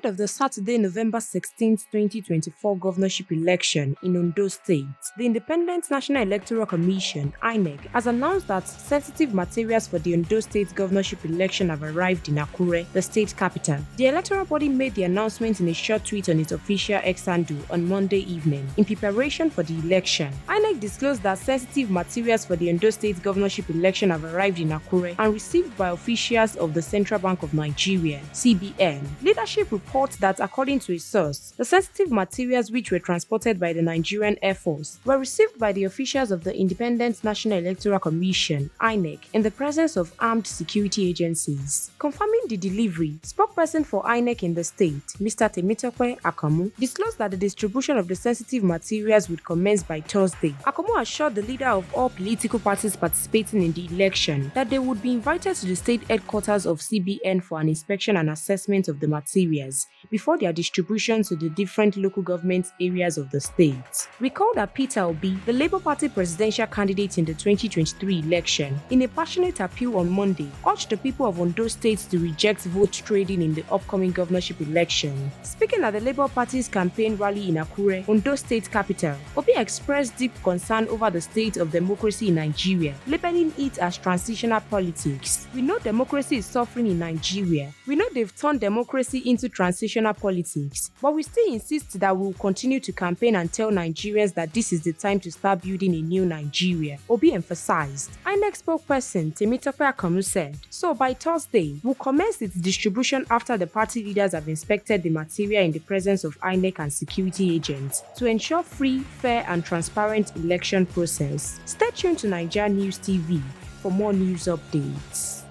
Ahead of the Saturday, November 16, 2024 governorship election in Ondo State, the Independent National Electoral Commission (INEC) has announced that sensitive materials for the Ondo State governorship election have arrived in Akure, the state capital. The electoral body made the announcement in a short tweet on its official X handle on Monday evening. In preparation for the election, INEC disclosed that sensitive materials for the Ondo State governorship election have arrived in Akure and received by officials of the Central Bank of Nigeria (CBN). Leadership reports that, according to a source, the sensitive materials which were transported by the Nigerian Air Force were received by the officials of the Independent National Electoral Commission (INEC) in the presence of armed security agencies. Confirming the delivery, spokesperson for INEC in the state, Mr. Temitope Akamu, disclosed that the distribution of the sensitive materials would commence by Thursday. Akamu assured the leader of all political parties participating in the election that they would be invited to the state headquarters of CBN for an inspection and assessment of the materials before their distribution to the different local government areas of the state. Recall that Peter Obi, the Labour Party presidential candidate in the 2023 election, in a passionate appeal on Monday, urged the people of Ondo State to reject vote trading in the upcoming governorship election. Speaking at the Labour Party's campaign rally in Akure, Ondo State capital, Obi expressed deep concern over the state of democracy in Nigeria, labeling it as transitional politics. "We know democracy is suffering in Nigeria. We know they've turned democracy into transitional politics, but we still insist that we will continue to campaign and tell Nigerians that this is the time to start building a new Nigeria," Obi emphasized. INEC spokesperson Temitope Akamu said, "So by Thursday, we'll commence its distribution after the party leaders have inspected the material in the presence of INEC and security agents to ensure free, fair and transparent election process." Stay tuned to NaijaNews TV for more news updates.